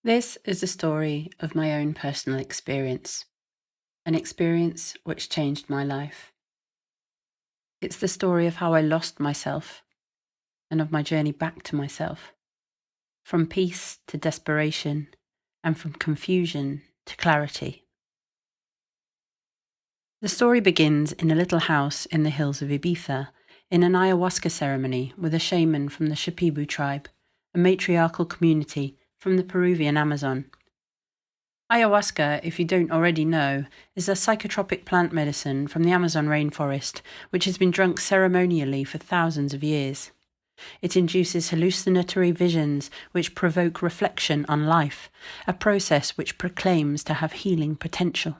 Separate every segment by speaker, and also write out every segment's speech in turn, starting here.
Speaker 1: This is the story of my own personal experience, an experience which changed my life. It's the story of how I lost myself and of my journey back to myself, from peace to desperation and from confusion to clarity. The story begins in a little house in the hills of Ibiza, in an ayahuasca ceremony with a shaman from the Shipibo tribe, a matriarchal community from the Peruvian Amazon. Ayahuasca, if you don't already know, is a psychotropic plant medicine from the Amazon rainforest, which has been drunk ceremonially for thousands of years. It induces hallucinatory visions which provoke reflection on life, a process which proclaims to have healing potential.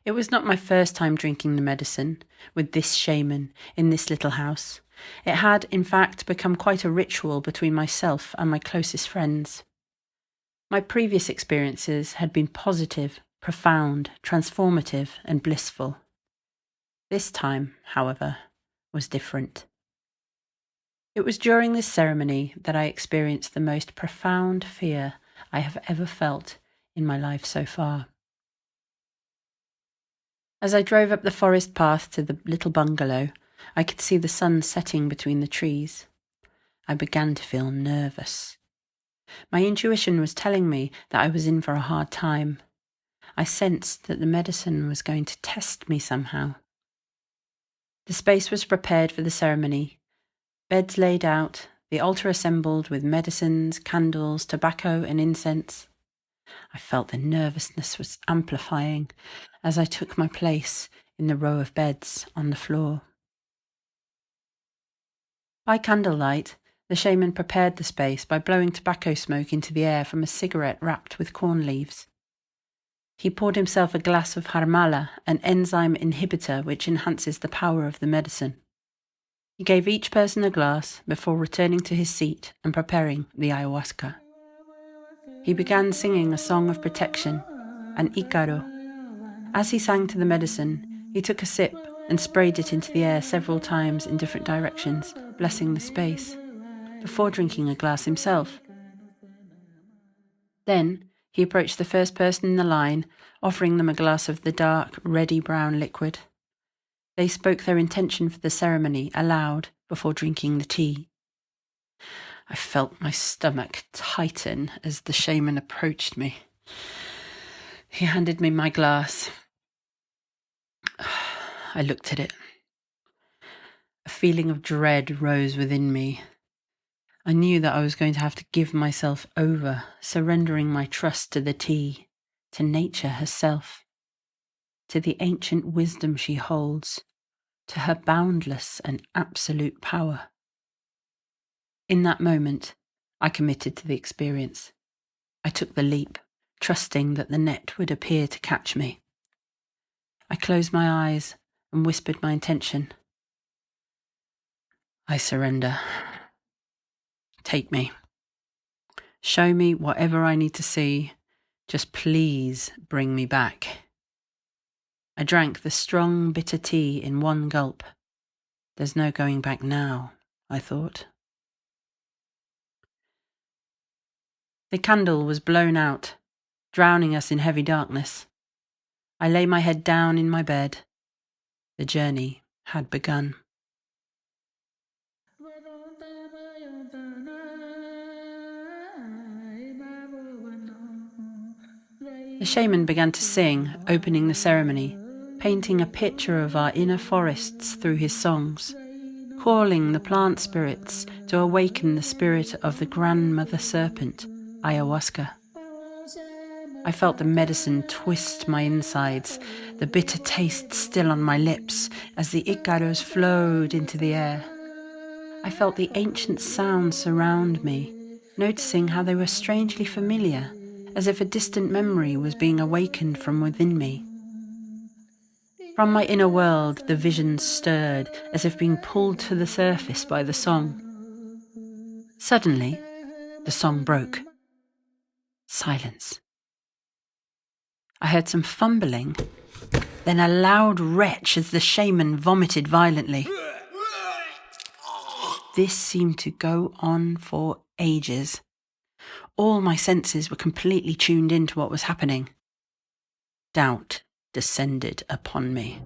Speaker 1: It was not my first time drinking the medicine with this shaman in this little house. It had, in fact, become quite a ritual between myself and my closest friends. My previous experiences had been positive, profound, transformative, and blissful. This time, however, was different. It was during this ceremony that I experienced the most profound fear I have ever felt in my life so far. As I drove up the forest path to the little bungalow, I could see the sun setting between the trees. I began to feel nervous. My intuition was telling me that I was in for a hard time. I sensed that the medicine was going to test me somehow. The space was prepared for the ceremony. Beds laid out, the altar assembled with medicines, candles, tobacco and incense. I felt the nervousness was amplifying as I took my place in the row of beds on the floor. By candlelight, the shaman prepared the space by blowing tobacco smoke into the air from a cigarette wrapped with corn leaves. He poured himself a glass of harmala, an enzyme inhibitor which enhances the power of the medicine. He gave each person a glass before returning to his seat and preparing the ayahuasca. He began singing a song of protection, an Ícaro. As he sang to the medicine, he took a sip and sprayed it into the air several times in different directions, blessing the space, before drinking a glass himself. Then he approached the first person in the line, offering them a glass of the dark, reddy brown liquid. They spoke their intention for the ceremony aloud before drinking the tea. I felt my stomach tighten as the shaman approached me. He handed me my glass. I looked at it. A feeling of dread rose within me. I knew that I was going to have to give myself over, surrendering my trust to the tea, to nature herself, to the ancient wisdom she holds, to her boundless and absolute power. In that moment, I committed to the experience. I took the leap, trusting that the net would appear to catch me. I closed my eyes and whispered my intention. I surrender. Take me. Show me whatever I need to see. Just please bring me back. I drank the strong, bitter tea in one gulp. There's no going back now, I thought. The candle was blown out, drowning us in heavy darkness. I lay my head down in my bed. The journey had begun. The shaman began to sing, opening the ceremony, painting a picture of our inner forests through his songs, calling the plant spirits to awaken the spirit of the grandmother serpent, ayahuasca. I felt the medicine twist my insides, the bitter taste still on my lips as the Ícaros flowed into the air. I felt the ancient sounds surround me, noticing how they were strangely familiar, as if a distant memory was being awakened from within me. From my inner world, the visions stirred, as if being pulled to the surface by the song. Suddenly, the song broke. Silence. I heard some fumbling, then a loud retch as the shaman vomited violently. This seemed to go on for ages. All my senses were completely tuned into what was happening. Doubt descended upon me.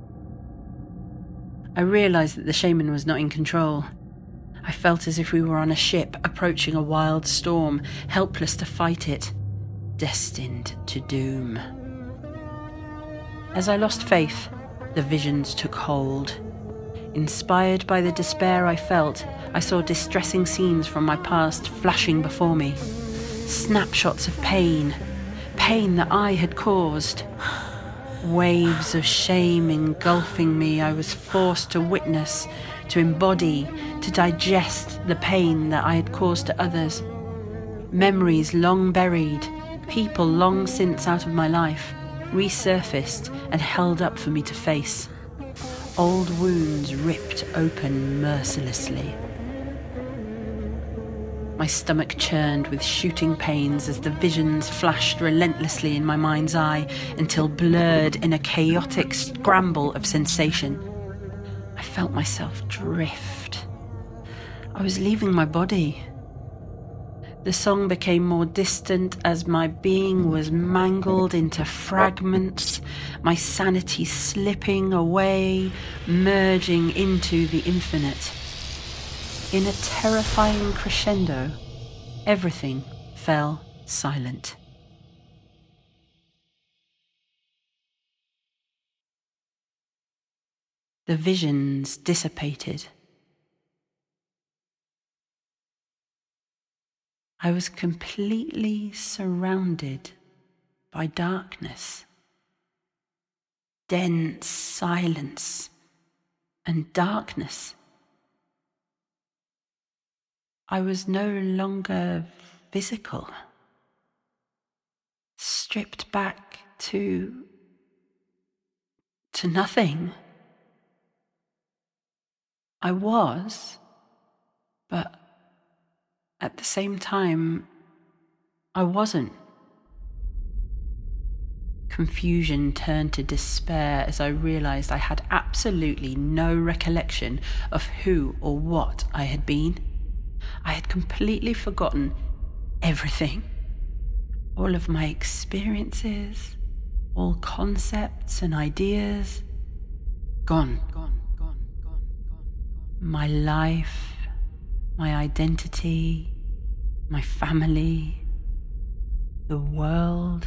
Speaker 1: I realized that the shaman was not in control. I felt as if we were on a ship approaching a wild storm, helpless to fight it, destined to doom. As I lost faith, the visions took hold. Inspired by the despair I felt, I saw distressing scenes from my past flashing before me. Snapshots of pain that I had caused. Waves of shame engulfing me, I was forced to witness, to embody, to digest the pain that I had caused to others. Memories long buried, people long since out of my life, resurfaced and held up for me to face. Old wounds ripped open mercilessly. My stomach churned with shooting pains as the visions flashed relentlessly in my mind's eye until blurred in a chaotic scramble of sensation. I felt myself drift. I was leaving my body. The song became more distant as my being was mangled into fragments, my sanity slipping away, merging into the infinite. In a terrifying crescendo, everything fell silent. The visions dissipated. I was completely surrounded by darkness, dense silence and darkness. I was no longer physical, stripped back to nothing. I was, but at the same time, I wasn't. Confusion turned to despair as I realized I had absolutely no recollection of who or what I had been. I had completely forgotten everything. All of my experiences, all concepts and ideas, gone. My life, my identity, my family, the world,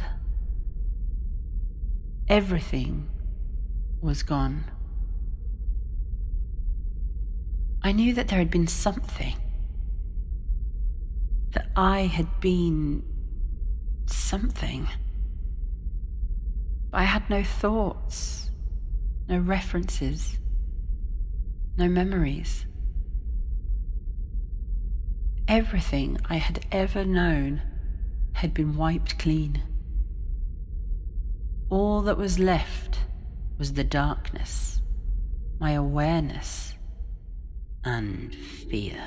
Speaker 1: everything was gone. I knew that there had been something, that I had been something. But I had no thoughts, no references, no memories. Everything I had ever known had been wiped clean. All that was left was the darkness, my awareness, and fear.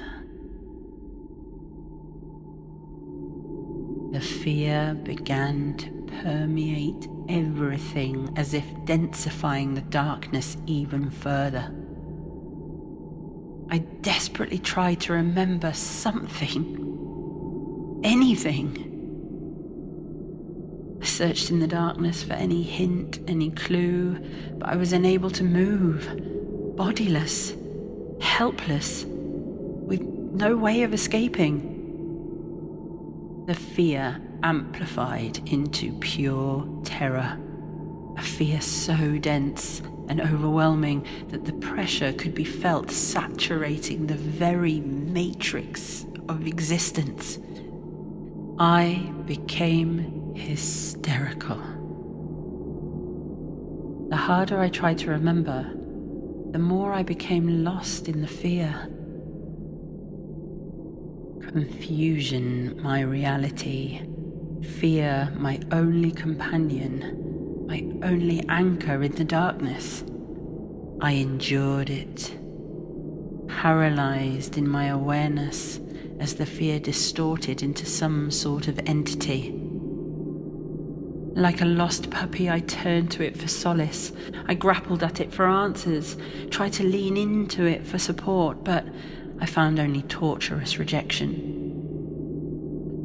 Speaker 1: The fear began to permeate everything, as if densifying the darkness even further. I desperately tried to remember something, anything. I searched in the darkness for any hint, any clue, but I was unable to move, bodiless, helpless, with no way of escaping. The fear amplified into pure terror, a fear so dense and overwhelming that the pressure could be felt saturating the very matrix of existence. I became hysterical. The harder I tried to remember, the more I became lost in the fear. Confusion, my reality. Fear, my only companion, my only anchor in the darkness. I endured it, paralyzed in my awareness as the fear distorted into some sort of entity. Like a lost puppy, I turned to it for solace. I grappled at it for answers, tried to lean into it for support, but I found only torturous rejection.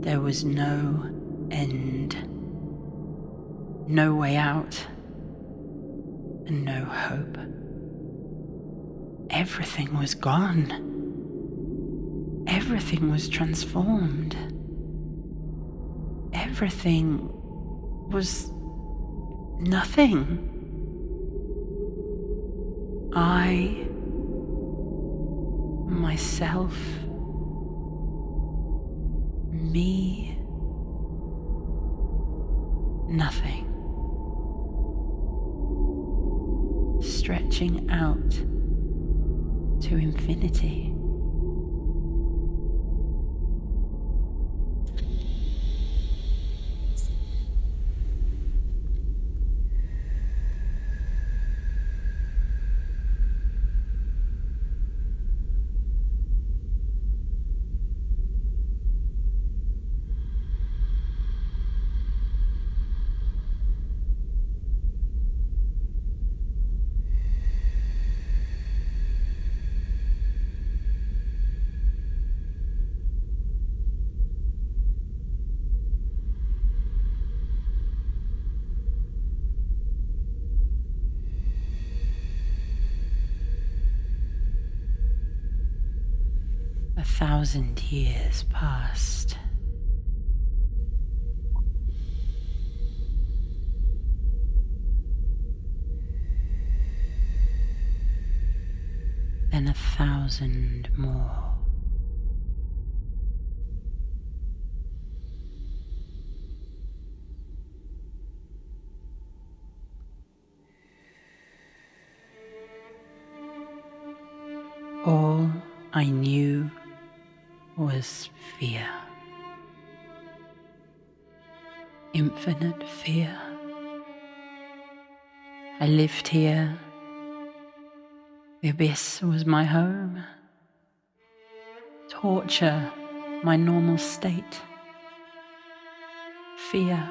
Speaker 1: There was no end, no way out, and no hope. Everything was gone. Everything was transformed. Everything was nothing. I, myself, me, nothing. Stretching out to infinity. A 1,000 years passed. Then 1,000 more. All I knew was fear. Infinite fear. I lived here. The abyss was my home. Torture, my normal state. Fear,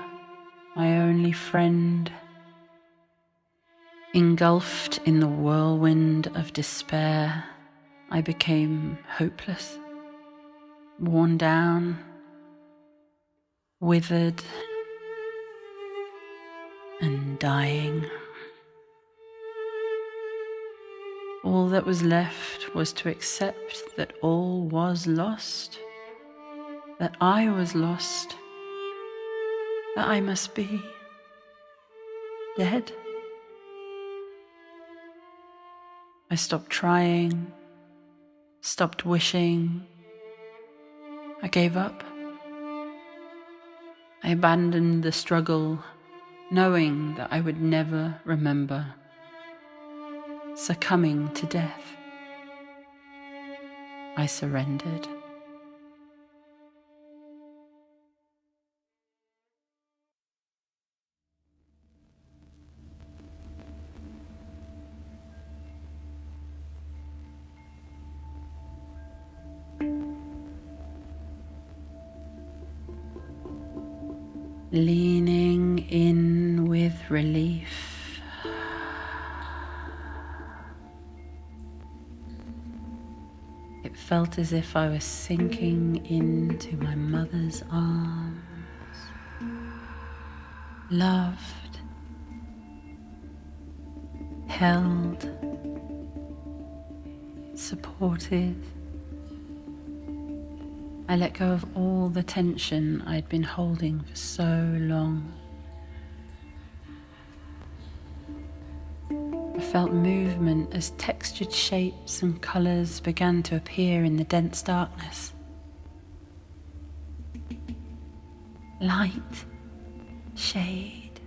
Speaker 1: my only friend. Engulfed in the whirlwind of despair, I became hopeless, worn down, withered, and dying. All that was left was to accept that all was lost, that I was lost, that I must be dead. I stopped trying, stopped wishing. I gave up. I abandoned the struggle, knowing that I would never remember. Succumbing to death, I surrendered. Leaning in with relief. It felt as if I was sinking into my mother's arms, loved, held, supported. I let go of all the tension I'd been holding for so long. I felt movement as textured shapes and colours began to appear in the dense darkness. Light, shade,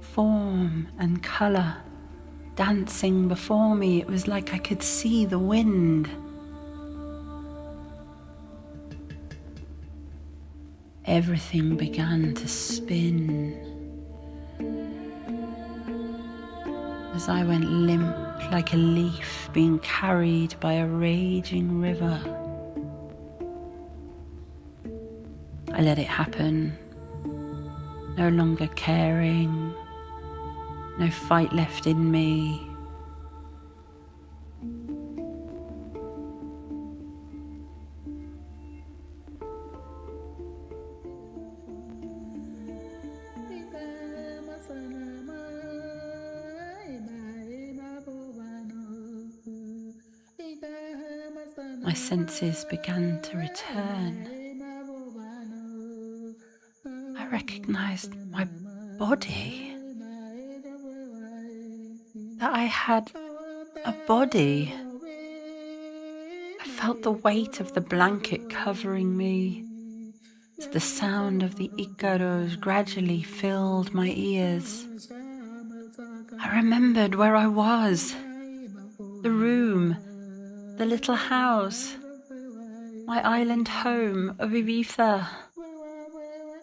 Speaker 1: form and colour dancing before me. It was like I could see the wind. Everything began to spin as I went limp like a leaf being carried by a raging river. I let it happen, no longer caring, no fight left in me. my senses began to return. I recognized my body. That I had a body. I felt the weight of the blanket covering me as the sound of the Icaros gradually filled my ears. I remembered where I was, the room, the little house, my island home of Ibiza,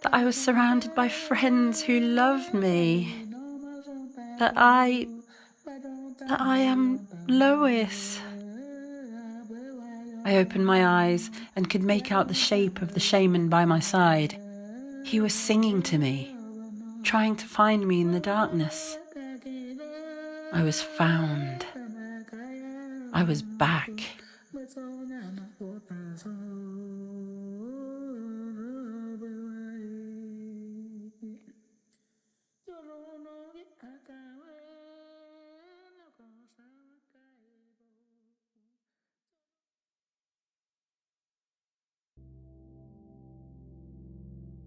Speaker 1: that I was surrounded by friends who loved me, that I am Lois. I opened my eyes and could make out the shape of the shaman by my side. He was singing to me, trying to find me in the darkness. I was found. I was back.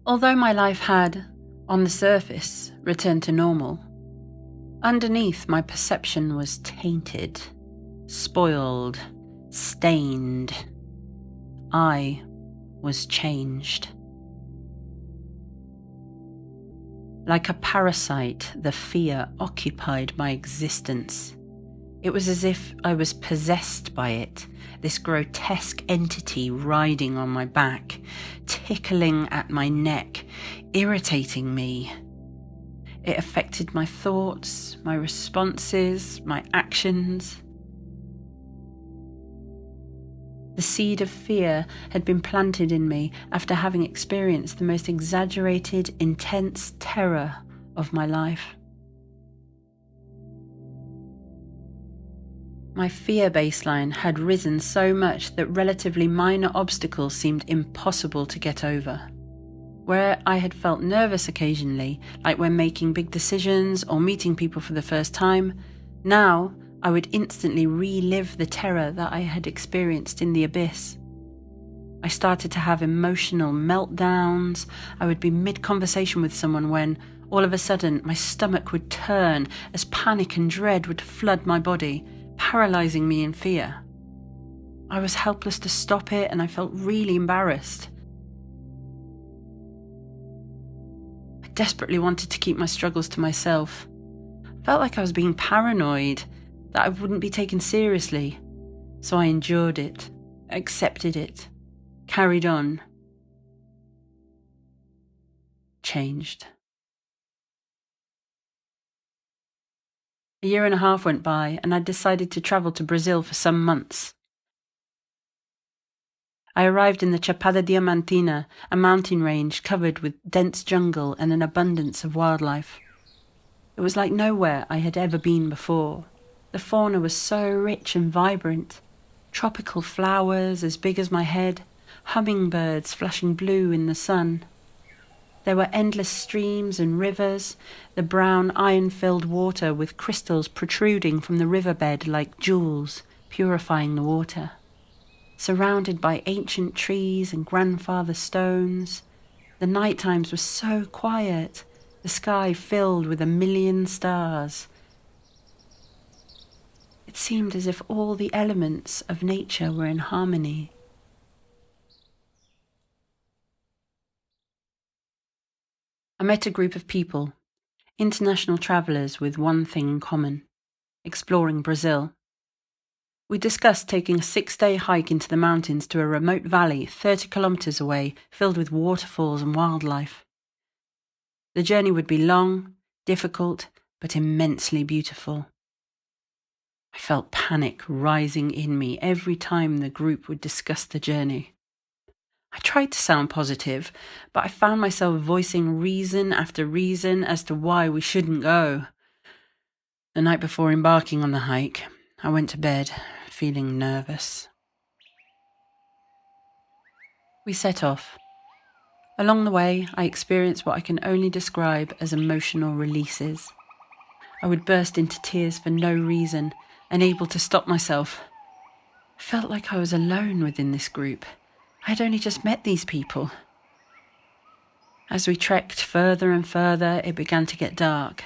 Speaker 1: Although my life had, on the surface, returned to normal, underneath my perception was tainted, spoiled, stained. I was changed. Like a parasite, the fear occupied my existence. It was as if I was possessed by it, this grotesque entity riding on my back, tickling at my neck, irritating me. It affected my thoughts, my responses, my actions. The seed of fear had been planted in me after having experienced the most exaggerated, intense terror of my life. My fear baseline had risen so much that relatively minor obstacles seemed impossible to get over. Where I had felt nervous occasionally, like when making big decisions or meeting people for the first time, now I would instantly relive the terror that I had experienced in the abyss. I started to have emotional meltdowns. I would be mid-conversation with someone when, all of a sudden, my stomach would turn as panic and dread would flood my body, paralyzing me in fear. I was helpless to stop it, and I felt really embarrassed. I desperately wanted to keep my struggles to myself. I felt like I was being paranoid, that I wouldn't be taken seriously. So I endured it, accepted it, carried on, changed. A year and a half went by, and I decided to travel to Brazil for some months. I arrived in the Chapada Diamantina, a mountain range covered with dense jungle and an abundance of wildlife. It was like nowhere I had ever been before. The fauna was so rich and vibrant. Tropical flowers as big as my head, hummingbirds flashing blue in the sun. There were endless streams and rivers, the brown iron-filled water with crystals protruding from the riverbed like jewels, purifying the water. Surrounded by ancient trees and grandfather stones, the night times were so quiet, the sky filled with 1,000,000 stars. It seemed as if all the elements of nature were in harmony. I met a group of people, international travellers with one thing in common, exploring Brazil. We discussed taking a 6-day hike into the mountains to a remote valley 30 kilometres away, filled with waterfalls and wildlife. The journey would be long, difficult, but immensely beautiful. I felt panic rising in me every time the group would discuss the journey. I tried to sound positive, but I found myself voicing reason after reason as to why we shouldn't go. The night before embarking on the hike, I went to bed, feeling nervous. We set off. Along the way, I experienced what I can only describe as emotional releases. I would burst into tears for no reason, unable to stop myself. I felt like I was alone within this group. I had only just met these people. As we trekked further and further, it began to get dark.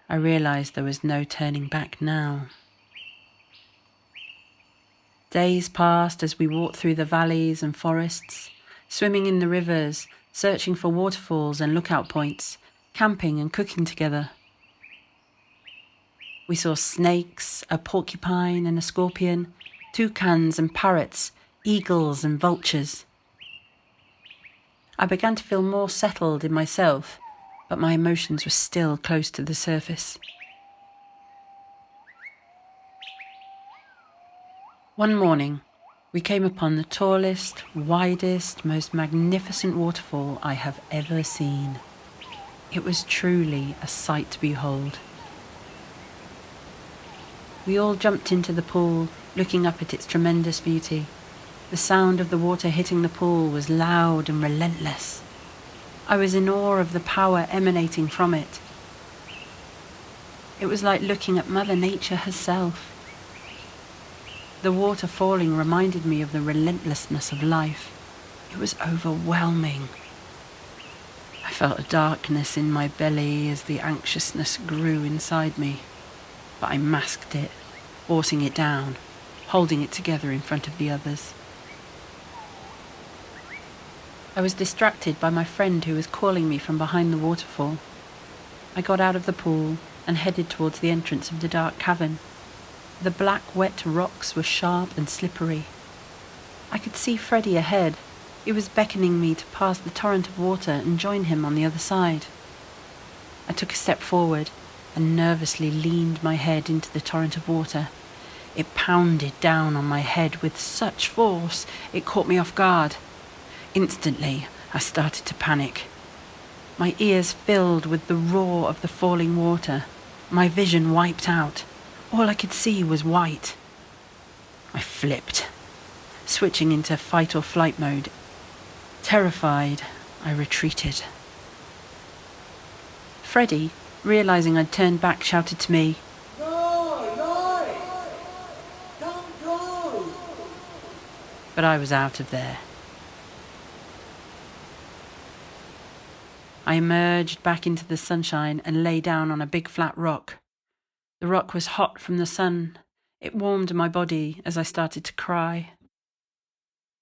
Speaker 1: I realised there was no turning back now. Days passed as we walked through the valleys and forests, swimming in the rivers, searching for waterfalls and lookout points, camping and cooking together. We saw snakes, a porcupine and a scorpion, toucans and parrots, eagles and vultures. I began to feel more settled in myself, but my emotions were still close to the surface. One morning, we came upon the tallest, widest, most magnificent waterfall I have ever seen. It was truly a sight to behold. We all jumped into the pool, looking up at its tremendous beauty. The sound of the water hitting the pool was loud and relentless. I was in awe of the power emanating from it. It was like looking at Mother Nature herself. The water falling reminded me of the relentlessness of life. It was overwhelming. I felt a darkness in my belly as the anxiousness grew inside me, but I masked it, forcing it down, holding it together in front of the others. I was distracted by my friend who was calling me from behind the waterfall. I got out of the pool and headed towards the entrance of the dark cavern. The black, wet rocks were sharp and slippery. I could see Freddie ahead. He was beckoning me to pass the torrent of water and join him on the other side. I took a step forward and nervously leaned my head into the torrent of water. It pounded down on my head with such force, it caught me off guard. Instantly, I started to panic. My ears filled with the roar of the falling water. My vision wiped out. All I could see was white. I flipped, switching into fight or flight mode. Terrified, I retreated. Freddie, realising I'd turned back, shouted to me,
Speaker 2: "No, Lois! Don't go!"
Speaker 1: but I was out of there. I emerged back into the sunshine and lay down on a big flat rock. The rock was hot from the sun. It warmed my body as I started to cry.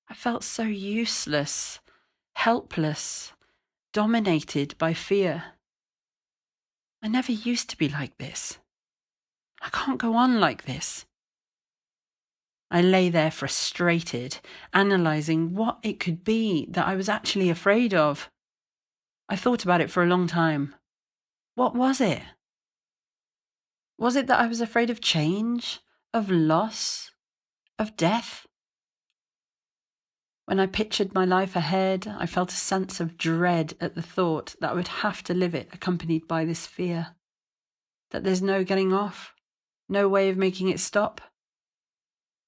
Speaker 1: I felt so useless, helpless, dominated by fear. I never used to be like this. I can't go on like this. I lay there frustrated, analysing what it could be that I was actually afraid of. I thought about it for a long time. What was it? Was it that I was afraid of change, of loss, of death? When I pictured my life ahead, I felt a sense of dread at the thought that I would have to live it accompanied by this fear. That there's no getting off, no way of making it stop.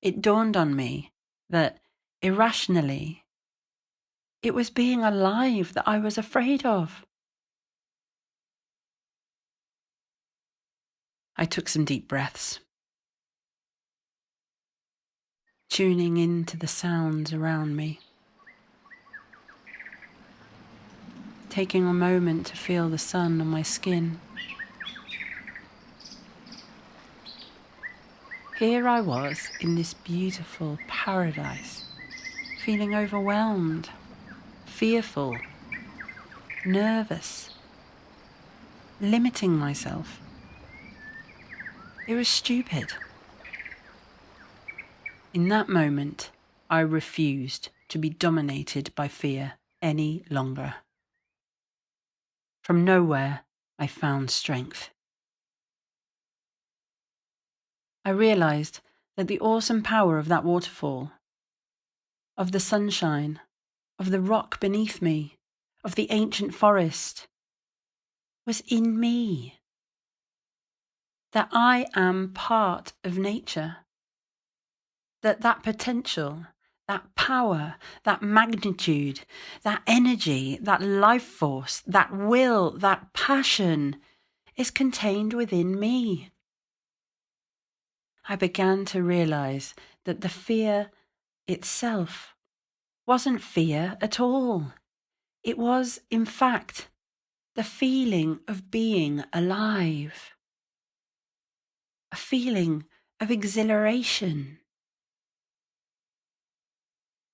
Speaker 1: It dawned on me that, irrationally, it was being alive that I was afraid of. I took some deep breaths, tuning into the sounds around me, taking a moment to feel the sun on my skin. Here I was in this beautiful paradise, feeling overwhelmed, fearful, nervous, limiting myself. It was stupid. In that moment, I refused to be dominated by fear any longer. From nowhere, I found strength. I realised that the awesome power of that waterfall, of the sunshine, of the rock beneath me, of the ancient forest, was in me. That I am part of nature. That potential, that power, that magnitude, that energy, that life force, that will, that passion is contained within me. I began to realize that the fear itself wasn't fear at all. It was, in fact, the feeling of being alive, a feeling of exhilaration.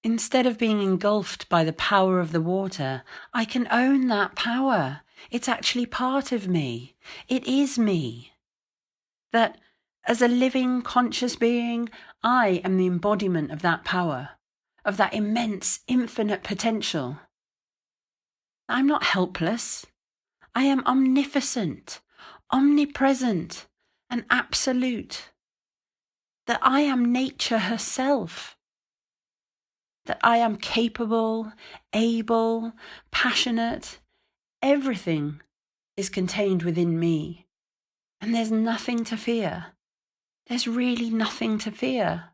Speaker 1: Instead of being engulfed by the power of the water, I can own that power. It's actually part of me. It is me. That as a living, conscious being, I am the embodiment of that power, of that immense, infinite potential. I'm not helpless. I am omnificent, omnipresent, and absolute. That I am nature herself. That I am capable, able, passionate. Everything is contained within me. And there's nothing to fear. There's really nothing to fear.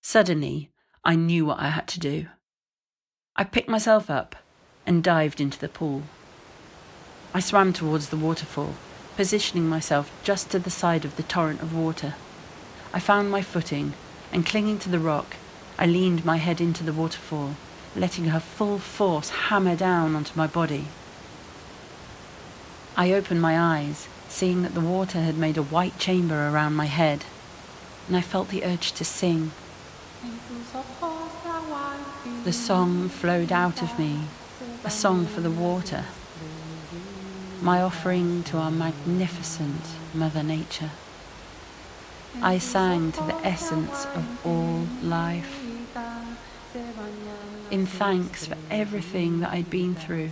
Speaker 1: Suddenly, I knew what I had to do. I picked myself up and dived into the pool. I swam towards the waterfall, positioning myself just to the side of the torrent of water. I found my footing, and clinging to the rock, I leaned my head into the waterfall, letting her full force hammer down onto my body. I opened my eyes, seeing that the water had made a white chamber around my head, and I felt the urge to sing. The song flowed out of me, a song for the water, my offering to our magnificent Mother Nature. I sang to the essence of all life, in thanks for everything that I'd been through,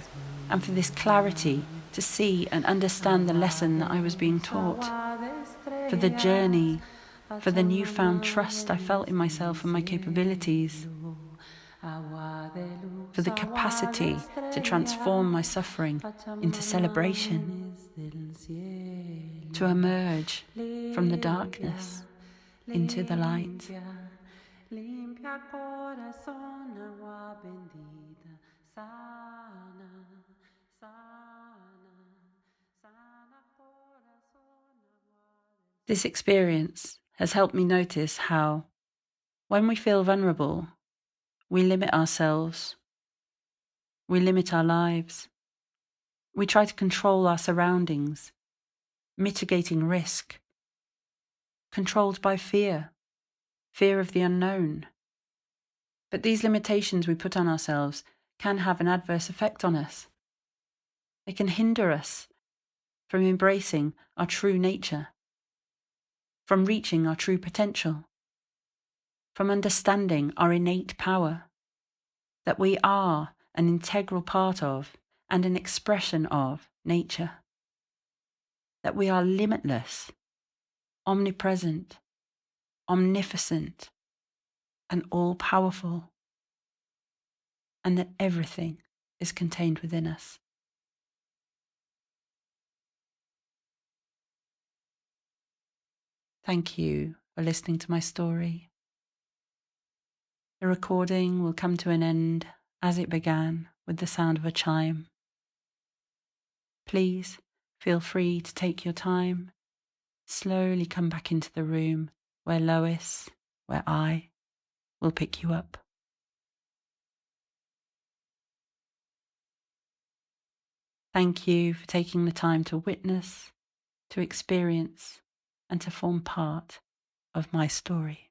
Speaker 1: and for this clarity to see and understand the lesson that I was being taught, for the journey, for the newfound trust I felt in myself and my capabilities, for the capacity to transform my suffering into celebration, to emerge from the darkness into the light. This experience has helped me notice how, when we feel vulnerable, we limit ourselves, we limit our lives, we try to control our surroundings, mitigating risk, controlled by fear of the unknown. But these limitations we put on ourselves can have an adverse effect on us. They can hinder us from embracing our true nature, from reaching our true potential, from understanding our innate power, that we are an integral part of and an expression of nature, that we are limitless, omnipresent, omnificent, and all-powerful, and that everything is contained within us. Thank you for listening to my story. The recording will come to an end as it began, with the sound of a chime. Please feel free to take your time, slowly come back into the room where Lois, where I, will pick you up. Thank you for taking the time to witness, to experience, and to form part of my story.